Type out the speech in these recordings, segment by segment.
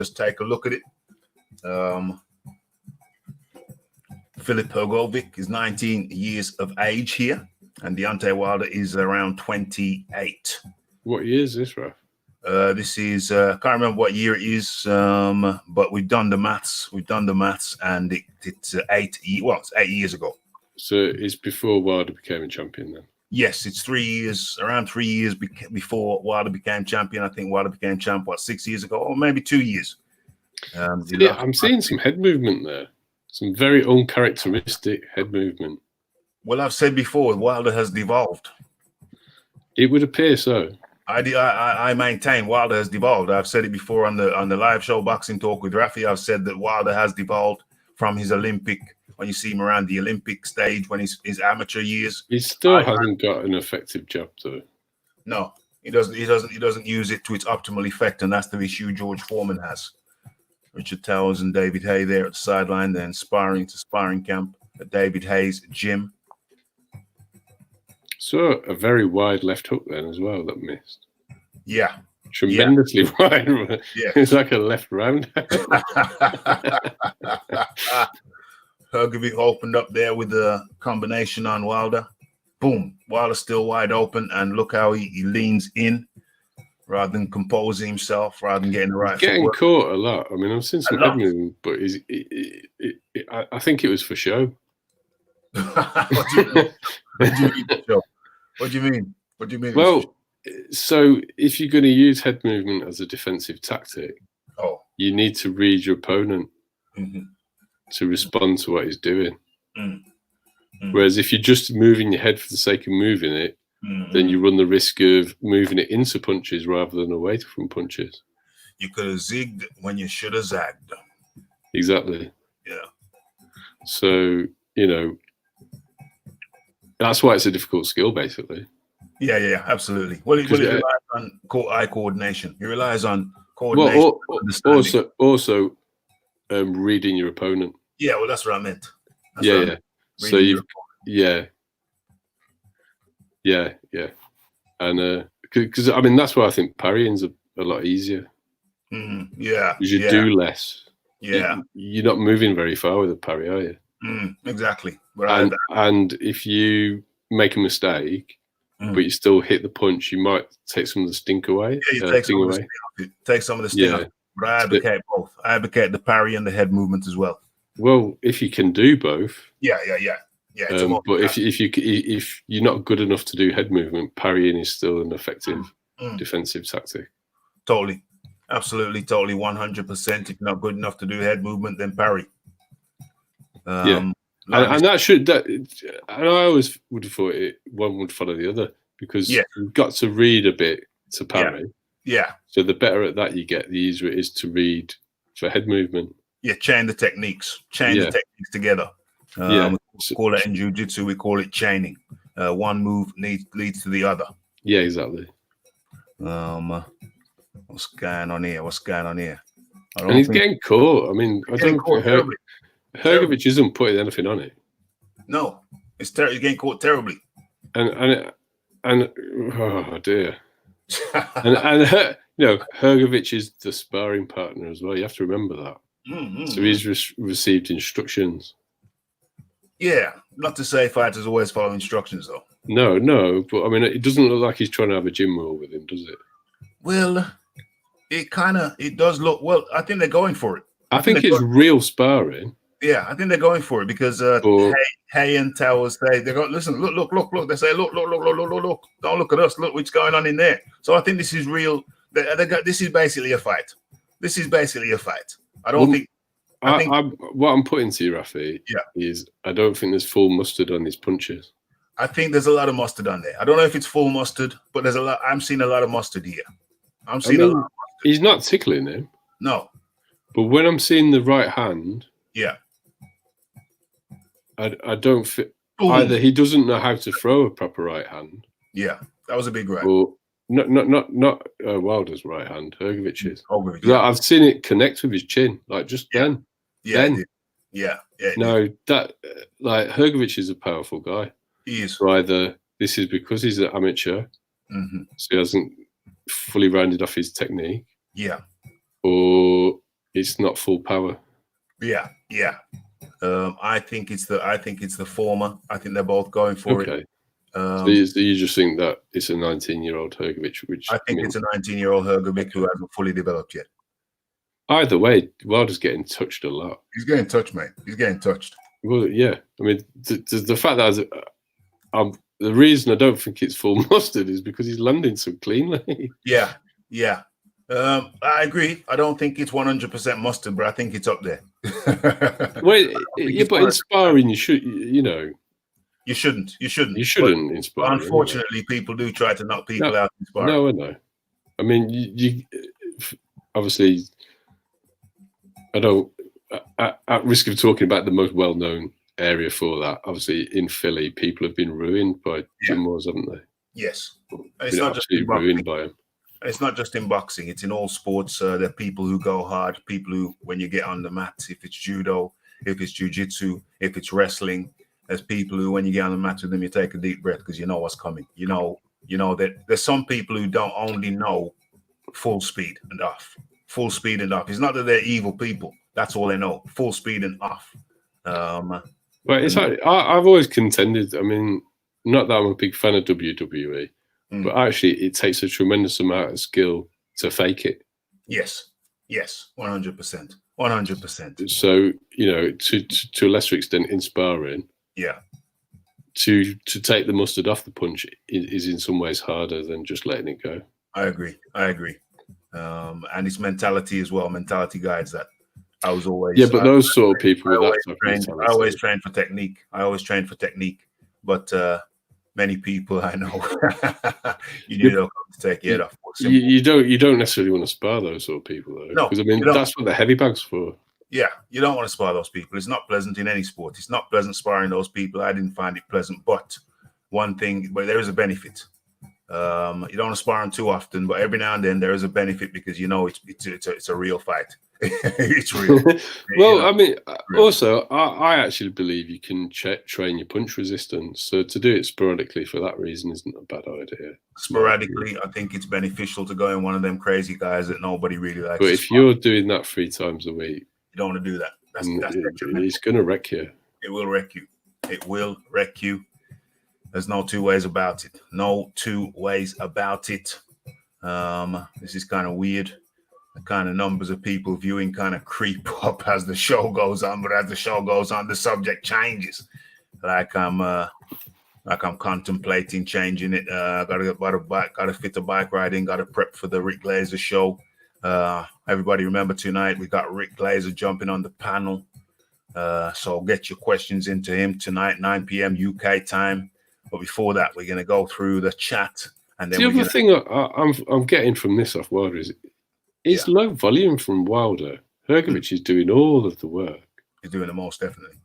just take a look at it. Filip Hrgovic is 19 years of age here, and Deontay Wilder is around 28. What year is this, Raf? This is I can't remember what year it is, but we've done the maths. And it's 8 years ago. So it's before Wilder became a champion, then. Yes, it's 3 years, around 3 years before Wilder became champion. I think Wilder became champ 6 years ago, or maybe 2 years. Yeah, I'm seeing some head movement there. Some very uncharacteristic head movement. Well, I've said before, Wilder has devolved. It would appear so. I maintain Wilder has devolved. I've said it before on the live show Boxing Talk with Rafi. I've said that Wilder has devolved from his Olympic, when you see him around the Olympic stage, when his amateur years. He still hasn't got an effective jab, though. No, he doesn't use it to its optimal effect, and that's the issue George Foreman has. Richard Towers and David Hay there at the sideline, then sparring camp at David Hay's gym. So a very wide left hook then as well that missed. Yeah. Tremendously wide. Yeah. It's like a left round. Hrgovic opened up there with the combination on Wilder. Boom. Wilder's still wide open, and look how he leans in rather than composing himself, rather than getting the right Getting footwork. caught a lot. I mean, I've seen some head movement, but I think it was for show. What do you mean? What do you mean? What do you mean? Well, so if you're going to use head movement as a defensive tactic, you need to read your opponent to respond to what he's doing. Whereas if you're just moving your head for the sake of moving it, then you run the risk of moving it into punches rather than away from punches. You could have zigged when you should have zagged. Exactly. Yeah. So, you know, that's why it's a difficult skill, basically. Yeah, absolutely. Well, it relies on eye coordination. It relies on coordination. Well, also reading your opponent. Yeah, well, that's what I meant. So and because I mean that's why I think parrying's a lot easier. Yeah, because you do less. Yeah, you're not moving very far with a parry, are you? Exactly. And if you make a mistake, but you still hit the punch, you might take some of the stink away. Yeah, you take some of the sting away. But I advocate both. I advocate the parry and the head movement as well. Well, if you can do both. Yeah. But if you're not good enough to do head movement, parrying is still an effective defensive tactic. Totally, absolutely, totally, 100%. If you're not good enough to do head movement, then parry. And I always would have thought one would follow the other, because you've got to read a bit to parry. Yeah. So the better at that you get, the easier it is to read for head movement. Yeah, chain the techniques. The techniques together. We call it in jiu-jitsu, we call it chaining. One move leads to the other. Yeah, exactly. What's going on here? And he's getting caught. I mean, I don't think Hrgovic isn't putting anything on it. No, he's getting caught terribly. And oh dear. and you know, Hrgovic is the sparring partner as well. You have to remember that. So he's received instructions. Yeah, not to say fighters always follow instructions, though. No, but I mean, it doesn't look like he's trying to have a gym roll with him, does it? Well, it does look. Well, I think they're going for it. I think it's real sparring. Yeah, I think they're going for it because Hay and Towers say they go, listen, look. They say, look. Don't look at us. Look what's going on in there. So I think this is real. This is basically a fight. I don't think. What I'm putting to you, Rafi, is I don't think there's full mustard on these punches. I think there's a lot of mustard on there. I don't know if it's full mustard, but there's a lot. I'm seeing a lot of mustard here. A lot of mustard. He's not tickling him. No. But when I'm seeing the right hand, I don't fit. Either he doesn't know how to throw a proper right hand. Yeah, that was a big right. Or not Wilder's right hand, Hrgovic's. I've seen it connect with his chin, like just then. Yeah. No, that like Hrgovic is a powerful guy. He is. So either this is because he's an amateur, so he hasn't fully rounded off his technique. Yeah. Or it's not full power. Yeah. I think it's the former. I think they're both going for it. So you just think that it's a 19-year-old Hrgovic, which I think it's a 19-year-old Hrgovic who hasn't fully developed yet. Either way, Wilder's getting touched a lot. He's getting touched, mate. He's getting touched. Well, yeah. I mean, the fact that the reason I don't think it's full mustard is because he's landing so cleanly. Yeah. I agree. I don't think it's 100% mustard, but I think it's up there. Well, yeah, but in sparring, you should, You shouldn't. You shouldn't in sparring. Unfortunately, people do try to knock people out in sparring. No, I know. I mean, you obviously, I don't, at risk of talking about the most well-known area for that, obviously in Philly, people have been ruined by gym wars, haven't they? Yes. It's not just ruined by them. It's not just in boxing. It's in all sports. There are people who go hard, people who, when you get on the mat, if it's judo, if it's jiu-jitsu, if it's wrestling, there's people who, when you get on the mat with them, you take a deep breath because you know what's coming. You know that there's some people who don't only know full speed and off. Full speed and off. It's not that they're evil people. That's all they know. Full speed and off. Well, it's like, I've always contended. I mean, not that I'm a big fan of WWE, but actually, it takes a tremendous amount of skill to fake it. Yes, 100%, 100%. So to a lesser extent in sparring, to take the mustard off the punch is in some ways harder than just letting it go. I agree. And it's mentality as well. Mentality guides that. I was always but those sort of people. I always train for technique. But many people I know, they'll come to take your head off. You don't necessarily want to spar those sort of people, though. No, because I mean that's what the heavy bag's for. Yeah, you don't want to spar those people. It's not pleasant in any sport. It's not pleasant sparring those people. I didn't find it pleasant, but there is a benefit. You don't want to spar them too often, but every now and then there is a benefit because it's a real fight. It's real. Well, I mean, also, I actually believe you can train your punch resistance. So to do it sporadically for that reason isn't a bad idea. Sporadically, I think it's beneficial to go in one of them crazy guys that nobody really likes. But if you're doing that 3 times a week, you don't want to do that. It's going to wreck you. It will wreck you. It will wreck you. There's no two ways about it. No two ways about it. This is kind of weird. The kind of numbers of people viewing kind of creep up as the show goes on, but as the show goes on, the subject changes. Like I'm contemplating changing it. Gotta fit the bike riding, gotta prep for the Rick Glazer show. Everybody remember tonight we got Rick Glazer jumping on the panel. So get your questions into him tonight, 9 p.m. UK time. But before that, we're gonna go through the chat. And then the other thing I'm getting from this off Wilder is it's low volume from Wilder. Hrgovic is doing all of the work. He's doing the most, definitely.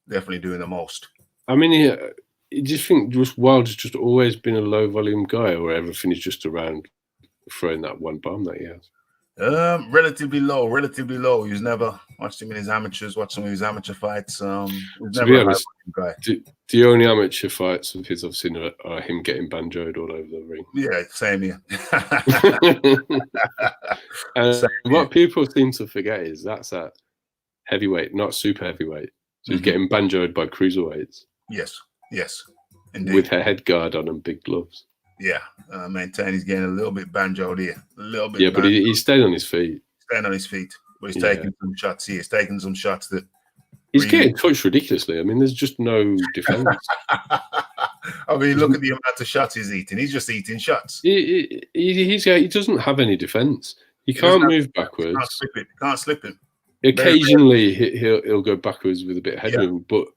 Definitely doing the most. I mean, do you think Wilder's just always been a low volume guy, or everything is just around throwing that one bomb that he has? Relatively low. He's never watched him in his amateurs, watched some of his amateur fights. To be honest, the only amateur fights of his I've seen are him getting banjoed all over the ring. Yeah, same here. What people seem to forget is that's at heavyweight, not super heavyweight. So he's getting banjoed by cruiserweights. Yes, indeed. With her head guard on and big gloves. Yeah, maintain he's getting a little bit banjoed here. A little bit. Yeah, but he's staying on his feet. Staying on his feet. But he's taking some shots here. He's taking some shots that... He's getting touched ridiculously. I mean, there's just no defense. I mean, look at the amount of shots he's eating. He's just eating shots. He doesn't have any defense. He can't move backwards. Can't slip him. Occasionally, he'll go backwards with a bit of head movement, but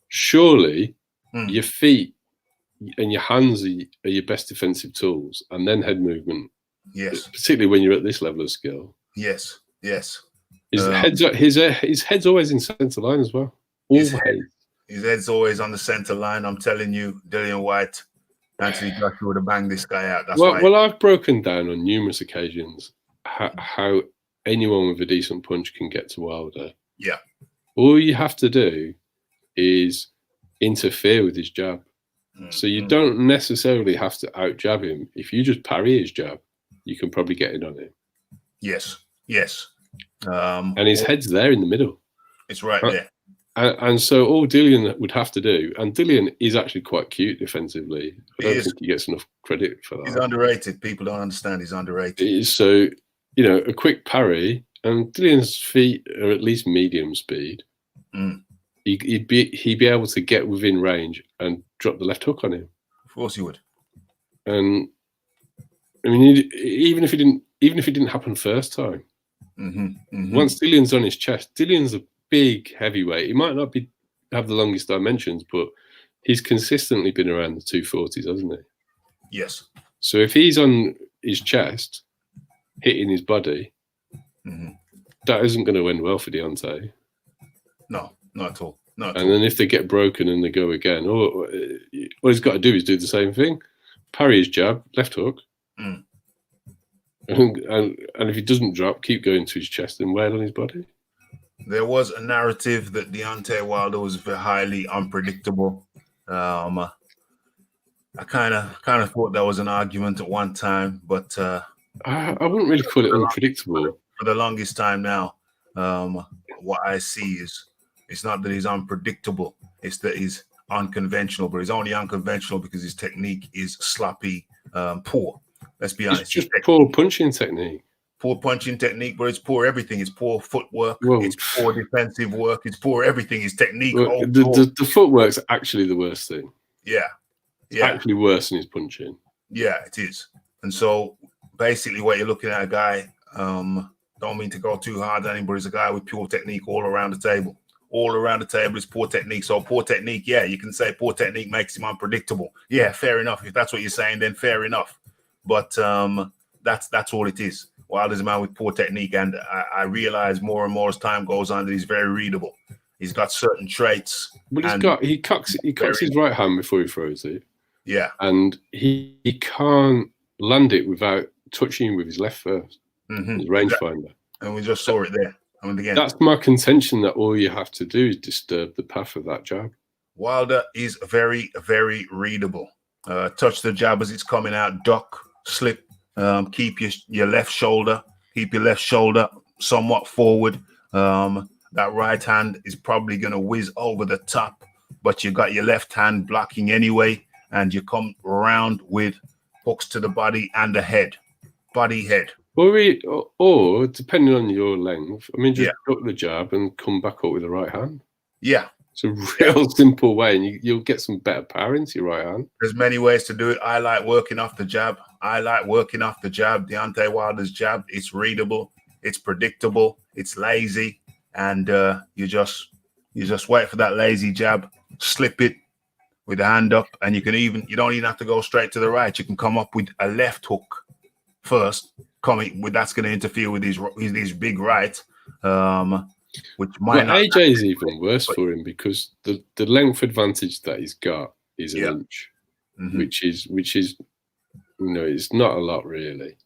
surely your feet and your hands are your best defensive tools, and then head movement. Yes. Particularly when you're at this level of skill. Yes. His head's always in centre line as well. His head's always on the centre line. I'm telling you, Dillian White, Anthony Joshua would have banged this guy out. Well, I've broken down on numerous occasions how anyone with a decent punch can get to Wilder. Yeah. All you have to do is interfere with his jab. So you don't necessarily have to out jab him. If you just parry his jab, you can probably get in on him. Yes. And his head's there in the middle. It's right there. And so all Dillian would have to do, and Dillian is actually quite cute defensively. I don't think he gets enough credit for that. He's underrated. People don't understand he's underrated. So, you know, a quick parry, and Dillian's feet are at least medium speed. He'd be able to get within range and drop the left hook on him. Of course he would. And I mean, even if it didn't happen first time, once Dillian's on his chest, Dillian's a big heavyweight. He might not have the longest dimensions, but he's consistently been around the 240s, hasn't he? Yes. So if he's on his chest, hitting his body, that isn't going to end well for Deontay. No, not at all. And then if they get broken and they go again, all he's got to do is do the same thing: parry his jab, left hook, and if he doesn't drop, keep going to his chest and wail on his body. There was a narrative that Deontay Wilder was highly unpredictable. I kind of thought that was an argument at one time, but I wouldn't really call it unpredictable. For the longest time now, what I see is it's not that he's unpredictable; it's that he's unconventional. But he's only unconventional because his technique is sloppy, poor. Let's be honest. It's just poor punching technique. Poor punching technique, but it's poor everything. It's poor footwork. It's poor defensive work. It's poor everything. His technique. The footwork's actually the worst thing. Yeah. It's actually worse than his punching. Yeah, it is. And so basically what you're looking at, a guy, don't mean to go too hard on him, but he's a guy with pure technique all around the table. All around the table is poor technique. So poor technique, yeah, you can say poor technique makes him unpredictable. Yeah, fair enough. If that's what you're saying, then fair enough. But that's all it is. Wilder's a man with poor technique, and I realize more and more as time goes on that he's very readable. He's got certain traits. But he cocks his right hand before he throws it. Yeah. And he can't land it without touching with his left first. His rangefinder. And we just saw it there. I mean, again, that's my contention, that all you have to do is disturb the path of that jab. Wilder is very, very readable. Touch the jab as it's coming out, duck, slip. Keep your left shoulder, somewhat forward. That right hand is probably going to whiz over the top, but you got your left hand blocking anyway, and you come around with hooks to the body and the head, body head. Or depending on your length, I mean, just duck the jab and come back up with the right hand. Yeah. It's a real simple way, and you'll get some better power into your right hand. There's many ways to do it. I like working off the jab. Deontay Wilder's jab, it's readable, it's predictable, it's lazy, and you just wait for that lazy jab, slip it with the hand up, and you don't even have to go straight to the right. You can come up with a left hook first, that's going to interfere with his big right. Which might not. AJ is even worse for him, because the length advantage that he's got is an inch, which is it's not a lot really.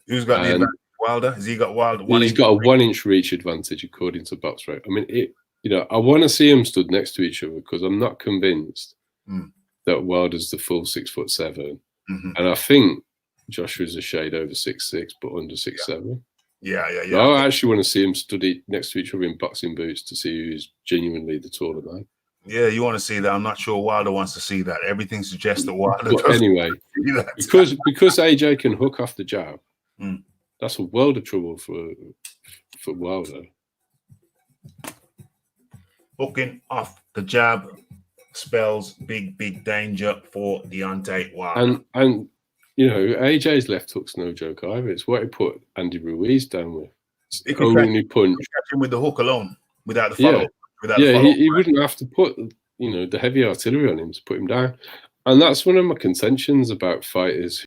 Who's got the advantage? Wilder? Has he got Wilder? He's got a 1 inch reach advantage according to box rate. I mean, I want to see them stood next to each other, because I'm not convinced that Wilder's the full 6'7", and I think Joshua's a shade over 6'6", but under 6'7". Yeah. I actually want to see them study next to each other in boxing boots to see who's genuinely the taller man. Yeah, you want to see that. I'm not sure Wilder wants to see that. Everything suggests that Wilder doesn't. Anyway, because AJ can hook off the jab, that's a world of trouble for Wilder. Hooking off the jab spells big danger for Deontay Wilder. And AJ's left hook's no joke either. It's what he put Andy Ruiz down with. It's only punch. Catch him with the hook alone, without the follow. He wouldn't have to put the heavy artillery on him to put him down. And that's one of my contentions about fighters